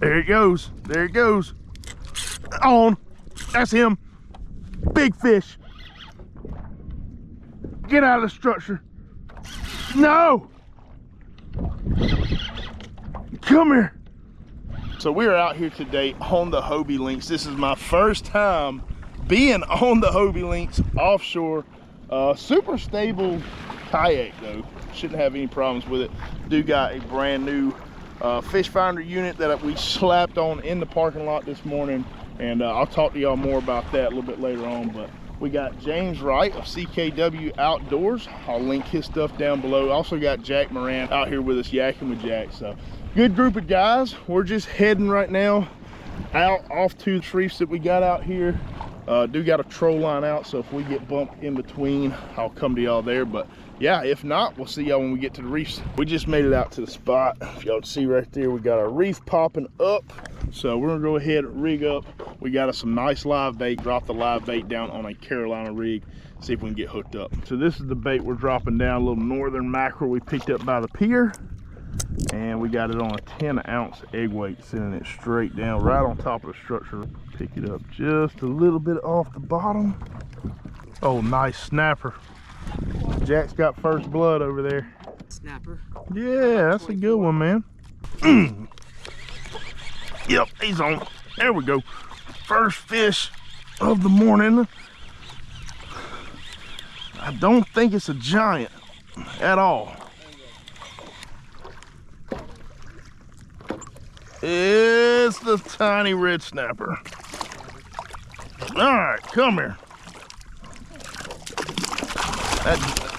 There it goes. There it goes. On. That's him. Big fish. Get out of the structure. No. Come here. So we're out here today on the Hobie Lynx. This is my first time being on the Hobie Lynx offshore. Super stable kayak though. Shouldn't have any problems with it. Do got a brand new fish finder unit that we slapped on in the parking lot this morning, and I'll talk to y'all more about that a little bit later on. But we got James Wright of CKW Outdoors. I'll link his stuff down below. Also got Jack Moran out here with us, yakking with Jack. So good group of guys. We're just heading right now out off to the reefs that we got out here. Do got a troll line out, so if we get bumped in between, I'll come to y'all there. But yeah, if not, we'll see y'all when we get to the reefs. We just made it out to the spot. If y'all see right there, we got our reef popping up. So we're gonna go ahead and rig up. We got us some nice live bait. Drop the live bait down on a Carolina rig. See if we can get hooked up. So this is the bait we're dropping down, a little northern mackerel we picked up by the pier. And we got it on a 10-ounce egg weight, sending it straight down right on top of the structure. Pick it up just a little bit off the bottom. Oh, nice snapper. Jack's got first blood over there. Snapper. Yeah, that's a good one, man. Yep, he's on. There we go. First fish of the morning. I don't think it's a giant at all. It's the tiny red snapper. All right, come here.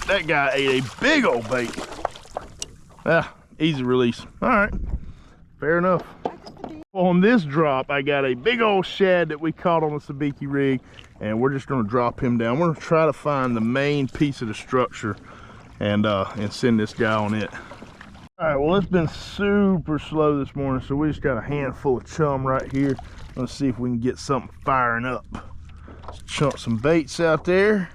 That guy ate a big old bait. Ah, easy release. All right, fair enough. On this drop, I got a big old shad that we caught on the sabiki rig, and we're just gonna drop him down. We're gonna try to find the main piece of the structure and send this guy on it. All right, well, it's been super slow this morning, so we just got a handful of chum right here. Let's see if we can get something firing up. Let's chunk some baits out there.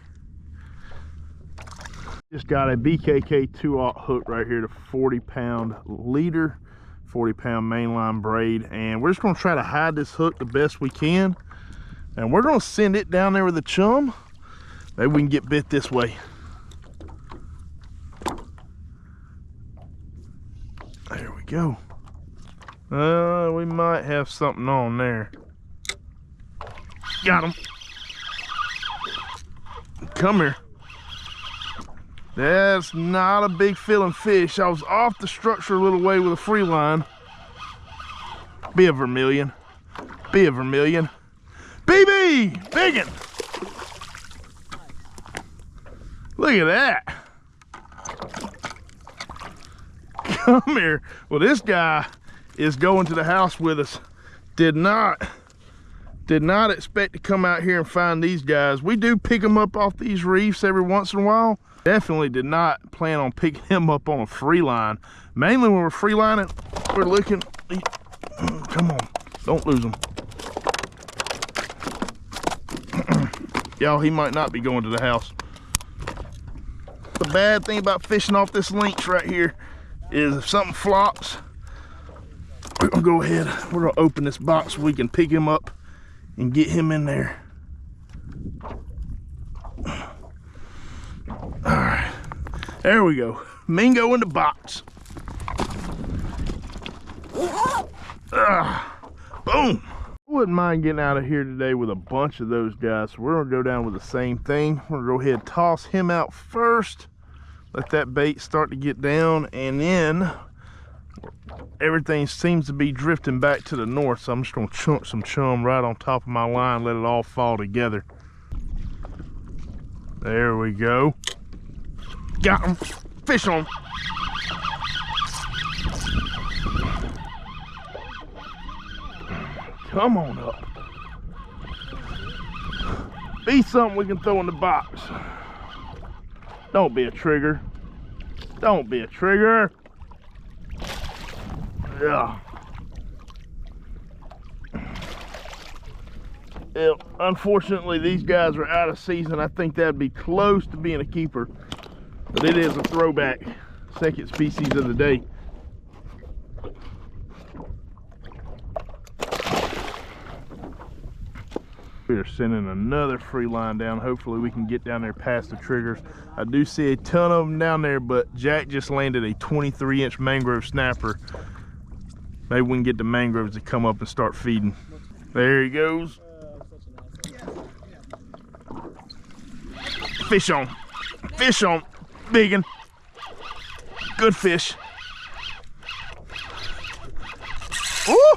Just got a BKK 2/0 hook right here, the 40-pound leader, 40-pound mainline braid, and we're just gonna try to hide this hook the best we can, and we're gonna send it down there with the chum. Maybe we can get bit this way. There we go. We might have something on there. Got him. Come here. That's not a big feeling fish. I was off the structure a little way with a free line. Be a vermilion. Be a vermilion. BB! Biggin! Look at that. Come here. Well, this guy is going to the house with us. Did not expect to come out here and find these guys. We do pick them up off these reefs every once in a while. Definitely did not plan on picking him up on a free line. Mainly when we're free lining, we're looking. Come on, don't lose him. Y'all, he might not be going to the house. The bad thing about fishing off this lynx right here is if something flops, we're gonna go ahead, we're gonna open this box so we can pick him up and get him in there. All right, there we go. Mingo in the box. Boom. Wouldn't mind getting out of here today with a bunch of those guys, so we're gonna go down with the same thing. We're gonna go ahead and toss him out first. Let that bait start to get down, and then everything seems to be drifting back to the north, so I'm just gonna chunk some chum right on top of my line, let it all fall together. There we go. Got him. Fish on him. Come on up. Be something we can throw in the box. Don't be a trigger. Don't be a trigger. Yeah. Yeah, unfortunately, these guys are out of season. I think that'd be close to being a keeper, but it is a throwback. Second species of the day. We are sending another free line down. Hopefully we can get down there past the triggers. I do see a ton of them down there, but Jack just landed a 23-inch mangrove snapper. Maybe we can get the mangroves to come up and start feeding. There he goes. Fish on. Fish on. Big one. Good fish. Ooh.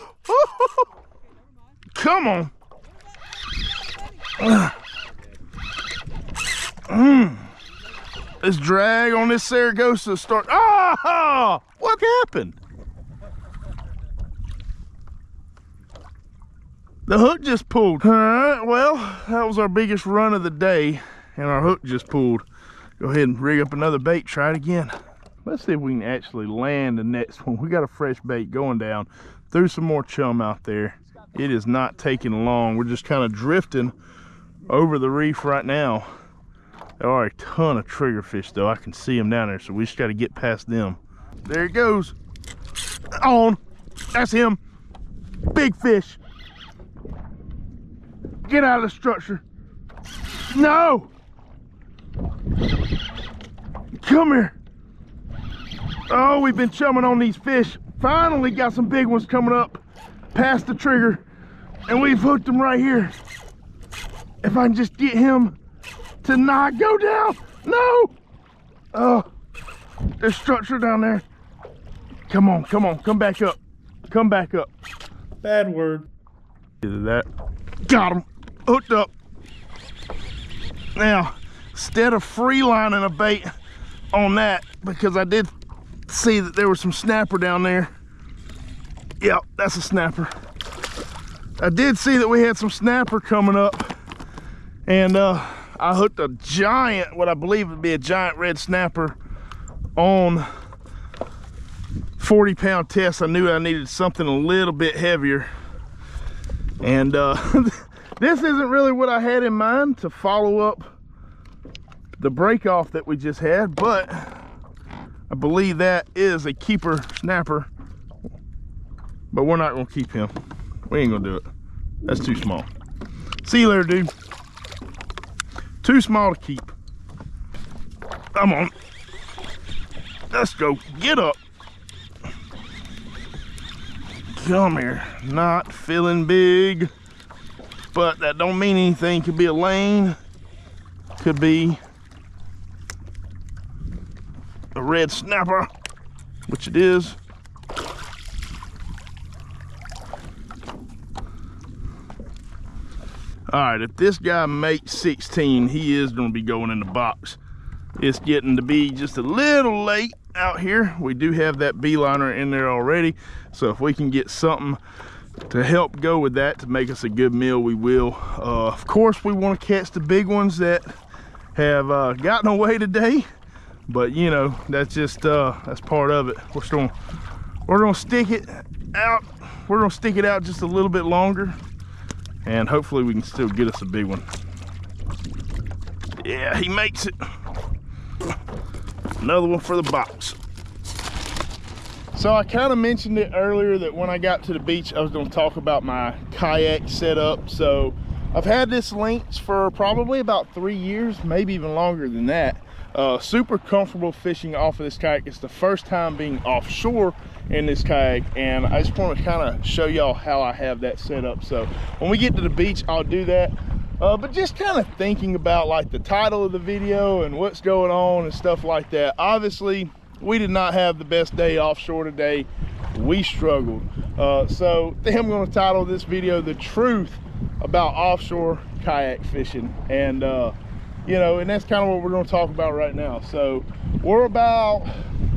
Come on. This drag on this Saragossa start. Ah! What happened? The hook just pulled. All right, well, that was our biggest run of the day, and our hook just pulled. Go ahead and rig up another bait, try it again. Let's see if we can actually land the next one. We got a fresh bait going down. Threw some more chum out there. It is not taking long. We're just kind of drifting over the reef right now. There are a ton of triggerfish though. I can see them down there, so we just got to get past them. There he goes. On. That's him. Big fish. Get out of the structure. No. Come here. Oh, we've been chumming on these fish. Finally got some big ones coming up past the trigger, and we've hooked them right here. If I can just get him to not go down. No. Oh, there's structure down there. Come on, come on, come back up. Come back up. Bad word. Either that. Got him. Hooked up. Now, instead of free lining a bait on that, because I did see that there was some snapper down there. Yep, that's a snapper. I did see that we had some snapper coming up, and I hooked a giant, what I believe would be a giant red snapper on 40-pound test. I knew I needed something a little bit heavier, and this isn't really what I had in mind to follow up the break off that we just had, but I believe that is a keeper snapper, but we're not gonna keep him. We ain't gonna do it. That's too small. See you later, dude. Too small to keep. Come on. Let's go. Get up. Come here. Not feeling big, but that don't mean anything. Could be a lane. Could be a red snapper, which it is. All right, if this guy makes 16, he is gonna be going in the box. It's getting to be just a little late out here. We do have that B-liner in there already, so if we can get something to help go with that to make us a good meal, we will. Of course, we want to catch the big ones that have gotten away today, but you know, that's just that's part of it. We're gonna stick it out. We're gonna stick it out just a little bit longer, and hopefully we can still get us a big one. Yeah, he makes it. Another one for the box. So I kind of mentioned it earlier that when I got to the beach, I was going to talk about my kayak setup. So I've had this Lynx for probably about 3 years, maybe even longer than that. Super comfortable fishing off of this kayak. It's the first time being offshore in this kayak, and I just want to kind of show y'all how I have that set up. So when we get to the beach, I'll do that. But just kind of thinking about like the title of the video and what's going on and stuff like that. Obviously, we did not have the best day offshore today. We struggled. So I think I'm going to title this video "The Truth About Offshore Kayak Fishing," and you know, and that's kind of what we're going to talk about right now. So we're about,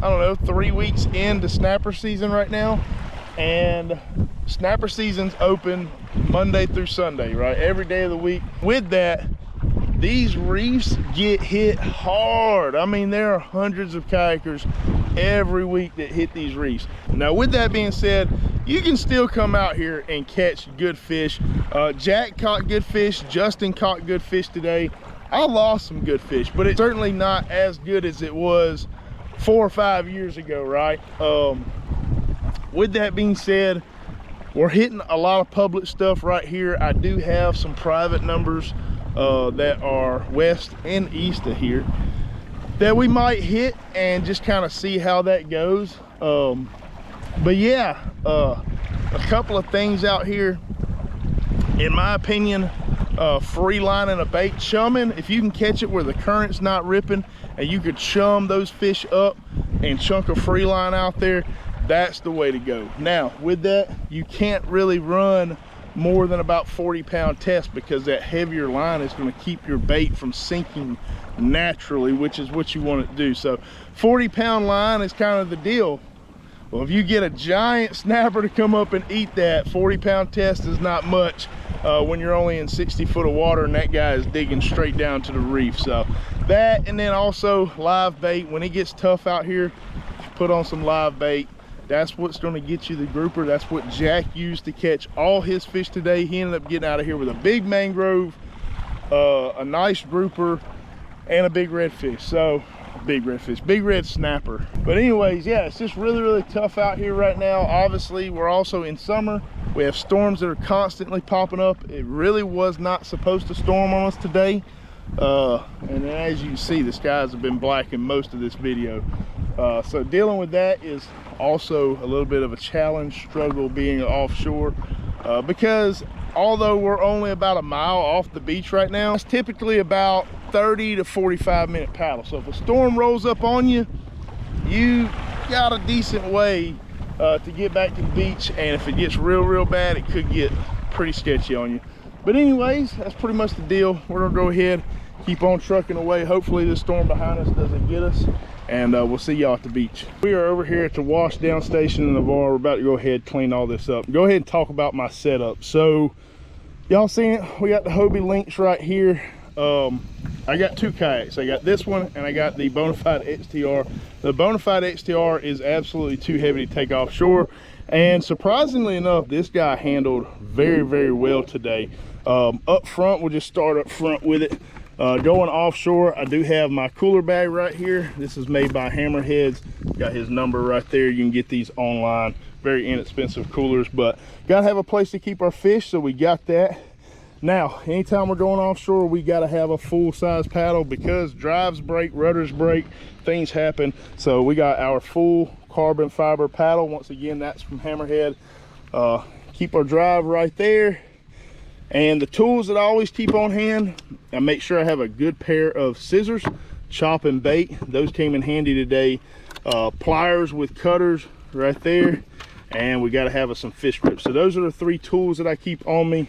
I don't know, 3 weeks into snapper season right now, and snapper season's open Monday through Sunday, right? Every day of the week. With that, these reefs get hit hard. I mean, there are hundreds of kayakers every week that hit these reefs. Now, with that being said, you can still come out here and catch good fish. Jack caught good fish. Justin caught good fish today. I lost some good fish, but it's certainly not as good as it was 4 or 5 years ago, right? With that being said, we're hitting a lot of public stuff right here. I do have some private numbers that are west and east of here that we might hit and just kind of see how that goes. But yeah, a couple of things out here, in my opinion. Free lining a bait, chumming, if you can catch it where the current's not ripping and you could chum those fish up and chunk a free line out there, that's the way to go. Now with that, you can't really run more than about 40-pound test, because that heavier line is going to keep your bait from sinking naturally, which is what you want it to do. So 40-pound line is kind of the deal. Well, if you get a giant snapper to come up and eat that, 40-pound test is not much when you're only in 60 foot of water and that guy is digging straight down to the reef. So that, and then also live bait. When it gets tough out here, put on some live bait. That's what's going to get you the grouper. That's what Jack used to catch all his fish today. He ended up getting out of here with a big mangrove, a nice grouper, and a big redfish. So big red snapper. But anyways, yeah, it's just really tough out here right now. Obviously, we're also in summer. We have storms that are constantly popping up. It really was not supposed to storm on us today. And as you can see, the skies have been black in most of this video. So dealing with that is also a little bit of a challenge, struggle being offshore, because although we're only about a mile off the beach right now, it's typically about 30 to 45 minute paddle. So if a storm rolls up on you, you got a decent way to get back to the beach, and if it gets real bad, it could get pretty sketchy on you. But anyways, that's pretty much the deal. We're gonna go ahead, keep on trucking away. Hopefully this storm behind us doesn't get us, and we'll see y'all at the beach. We are over here at the wash down station in NAVARRE. We're about to go ahead and clean all this up. Go ahead and talk about my setup. So y'all seen it, we got the Hobie Lynx right here. I got two kayaks. I got this one and I got the Bonafide XTR. The Bonafide XTR is absolutely too heavy to take offshore, and surprisingly enough, this guy handled very well today. Up front, we'll just start up front with it. Going offshore, I do have my cooler bag right here. This is made by HAMMERHEAD. Got his number right there. You can get these online. Very inexpensive coolers, but gotta have a place to keep our fish, so we got that. Now, anytime we're going offshore, we gotta have a full-size paddle, because drives break, rudders break, things happen. So we got our full carbon fiber paddle. Once again, that's from HAMMERHEAD. Keep our drive right there. And the tools that I always keep on hand, I make sure I have a good pair of scissors, chop and bait. Those came in handy today. Pliers with cutters right there. And we got to have some fish grips. So those are the three tools that I keep on me.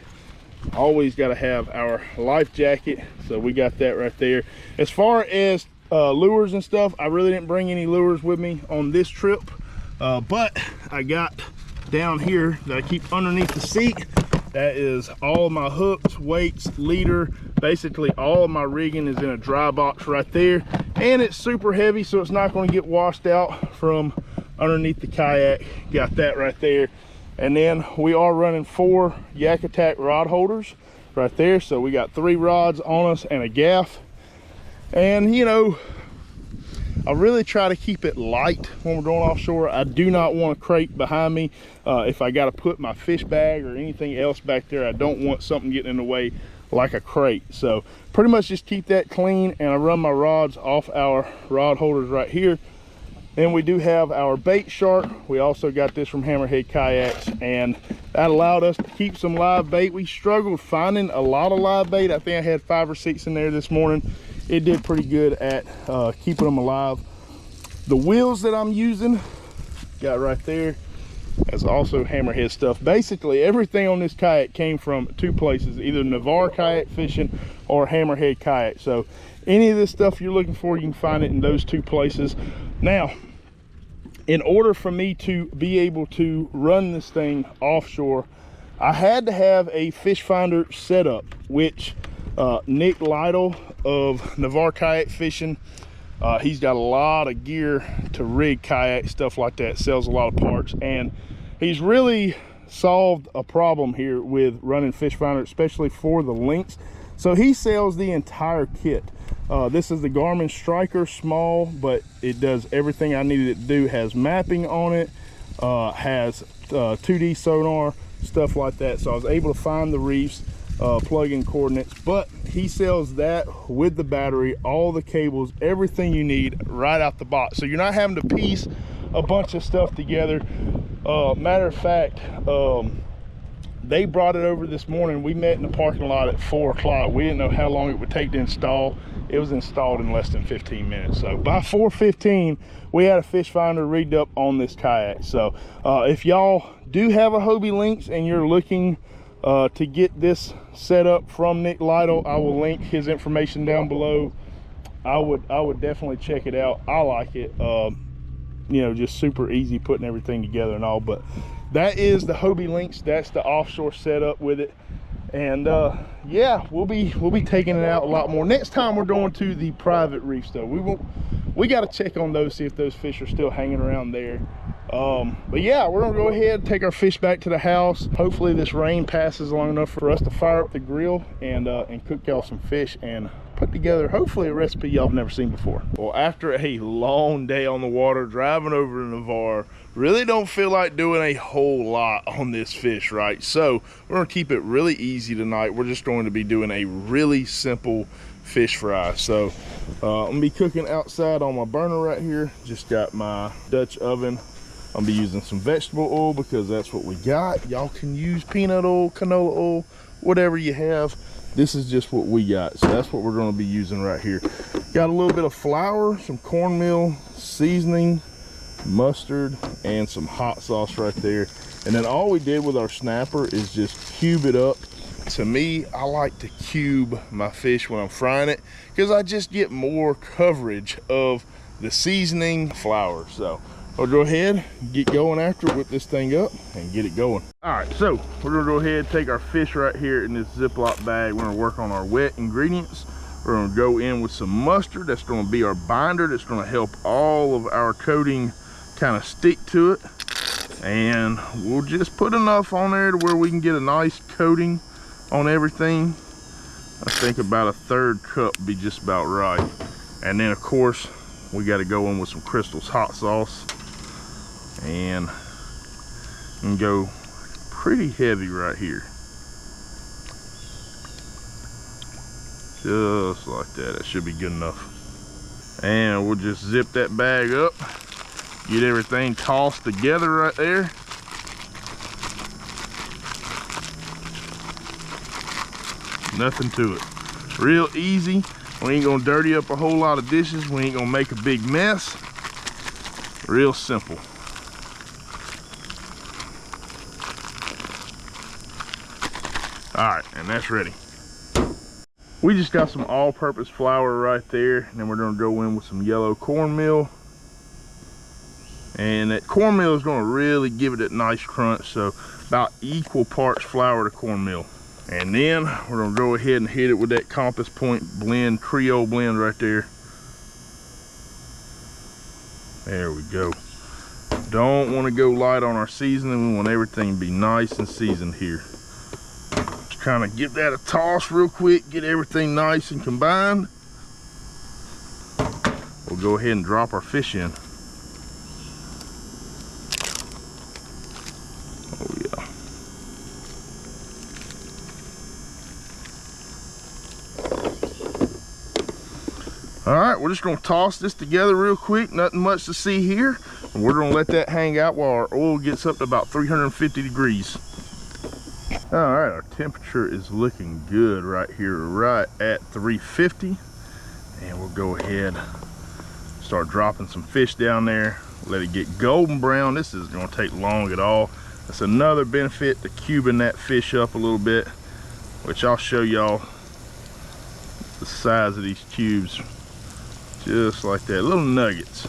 Always got to have our life jacket. So we got that right there. As far as lures and stuff, I really didn't bring any lures with me on this trip. But I got down here that I keep underneath the seat. That is all of my hooks, weights, leader, basically all of my rigging is in a dry box right there. And it's super heavy, so it's not going to get washed out from underneath the kayak. Got that right there. And then we are running 4 YAKIN rod holders right there. So we got 3 rods on us and a gaff. And you know, I really try to keep it light when we're going offshore. I do not want a crate behind me. If I got to put my fish bag or anything else back there, I don't want something getting in the way like a crate. So pretty much just keep that clean, and I run my rods off our rod holders right here. Then we do have our bait shark. We also got this from HAMMERHEAD Kayaks, and that allowed us to keep some live bait. We struggled finding a lot of live bait. I think I had 5 or 6 in there this morning. It did pretty good at keeping them alive. The wheels that I'm using, got right there, that's also HAMMERHEAD stuff. Basically everything on this kayak came from 2 places, either NAVARRE Kayak Fishing or HAMMERHEAD Kayak. So any of this stuff you're looking for, you can find it in those 2 places. Now, in order for me to be able to run this thing offshore, I had to have a fish finder setup, which Nick Lytle of NAVARRE Kayak Fishing, he's got a lot of gear to rig kayak, stuff like that, sells a lot of parts, and he's really solved a problem here with running fish finder, especially for the Lynx. So he sells the entire kit. This is the Garmin Striker, small, but it does everything I needed it to do. Has mapping on it, has 2D sonar, stuff like that. So I was able to find the reefs, plug in coordinates, but he sells that with the battery, all the cables, everything you need right out the box. So you're not having to piece a bunch of stuff together. Matter of fact, they brought it over this morning. We met in the parking lot at 4 o'clock. We didn't know how long it would take to install. It was installed in less than 15 minutes. So by 4:15, we had a fish finder rigged up on this kayak. So if y'all do have a Hobie Lynx and you're looking to get this set up from Nick Lytle, I will link his information down below. I would definitely check it out. I like it. You know, just super easy putting everything together and all. But that is the Hobie Lynx. That's the offshore setup with it. And yeah, we'll be taking it out a lot more. Next time we're going to the private reefs though. We got to check on those, see if those fish are still hanging around there. But yeah, we're gonna go ahead and take our fish back to the house. Hopefully this rain passes long enough for us to fire up the grill and cook y'all some fish and put together hopefully a recipe y'all have never seen before. Well, after a long day on the water driving over to Navarre, really don't feel like doing a whole lot on this fish, right? So we're gonna keep it really easy tonight. We're just going to be doing a really simple fish fry. So I'm gonna be cooking outside on my burner right here. Just got my Dutch oven. I'll be using some vegetable oil because that's what we got. Y'all can use peanut oil, canola oil, whatever you have. This is just what we got, so that's what we're going to be using right here. Got a little bit of flour, some cornmeal, seasoning, mustard, and some hot sauce right there. And then all we did with our snapper is just cube it up. To me, I like to cube my fish when I'm frying it because I just get more coverage of the seasoning flour. So I'll go ahead, get going after it, whip this thing up and get it going. All right, so we're gonna go ahead and take our fish right here in this Ziploc bag. We're gonna work on our wet ingredients. We're gonna go in with some mustard. That's gonna be our binder. That's gonna help all of our coating kind of stick to it. And we'll just put enough on there to where we can get a nice coating on everything. I think about a 1/3 cup would be just about right. And then of course, we gotta go in with some Crystal's hot sauce. And go pretty heavy right here, just like that. That should be good enough. And we'll just zip that bag up, get everything tossed together right there. Nothing to it, real easy. We ain't gonna dirty up a whole lot of dishes. We ain't gonna make a big mess. Real simple. All right, and that's ready. We just got some all-purpose flour right there, and then we're gonna go in with some yellow cornmeal. And that cornmeal is gonna really give it that nice crunch, so about equal parts flour to cornmeal. And then we're gonna go ahead and hit it with that Compass Point blend, Creole blend right there. There we go. Don't wanna go light on our seasoning. We want everything to be nice and seasoned here. Kind of give that a toss real quick, get everything nice and combined. We'll go ahead and drop our fish in. Oh yeah. All right, we're just gonna toss this together real quick, nothing much to see here. And we're gonna let that hang out while our oil gets up to about 350 degrees. All right, our temperature is looking good right here, right at 350. And we'll go ahead, start dropping some fish down there, let it get golden brown. This isn't gonna take long at all. That's another benefit to cubing that fish up a little bit, which I'll show y'all the size of these cubes. Just like that, little nuggets.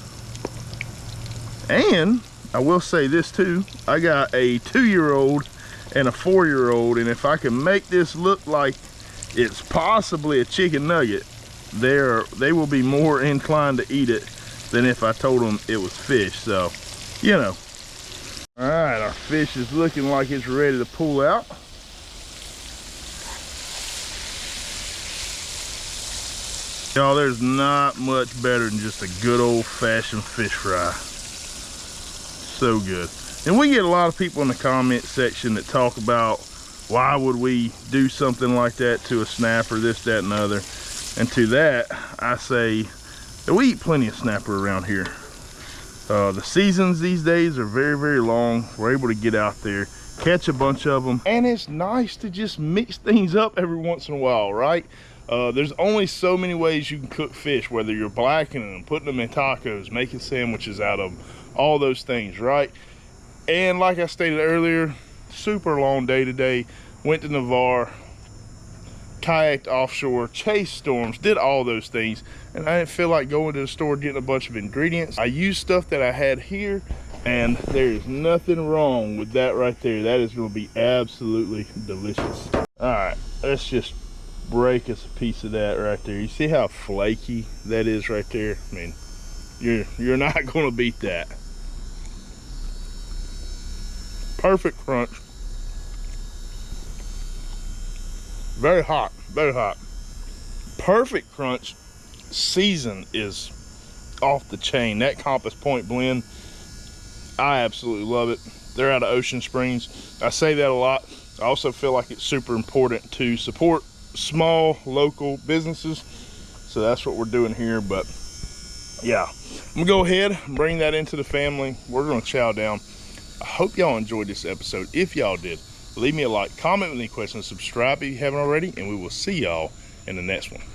And I will say this too, I got a 2-year-old and a 4-year-old, and if I can make this look like it's possibly a chicken nugget, they will be more inclined to eat it than if I told them it was fish. So, you know. All right, our fish is looking like it's ready to pull out. Y'all, there's not much better than just a good old-fashioned fish fry. So good. And we get a lot of people in the comment section that talk about why would we do something like that to a snapper, this, that, and the other. And to that, I say that we eat plenty of snapper around here. The seasons these days are very, very long. We're able to get out there, catch a bunch of them. And it's nice to just mix things up every once in a while, right? There's only so many ways you can cook fish, whether you're blackening them, putting them in tacos, making sandwiches out of them, all those things, right? And like I stated earlier, super long day today. Went to NAVARRE, kayaked offshore, chased storms, did all those things. And I didn't feel like going to the store getting a bunch of ingredients. I used stuff that I had here, and there is nothing wrong with that right there. That is going to be absolutely delicious. All right, let's just break us a piece of that right there. You see how flaky that is right there? I mean, you're not going to beat that. Perfect crunch. Very hot, very hot. Perfect crunch. Season is off the chain. That Compass Point blend, I absolutely love it. They're out of Ocean Springs. I say that a lot. I also feel like it's super important to support small local businesses. So that's what we're doing here. But yeah, I'm gonna go ahead and bring that into the family. We're gonna chow down. I hope y'all enjoyed this episode. If y'all did, leave me a like, comment with any questions, subscribe if you haven't already, and we will see y'all in the next one.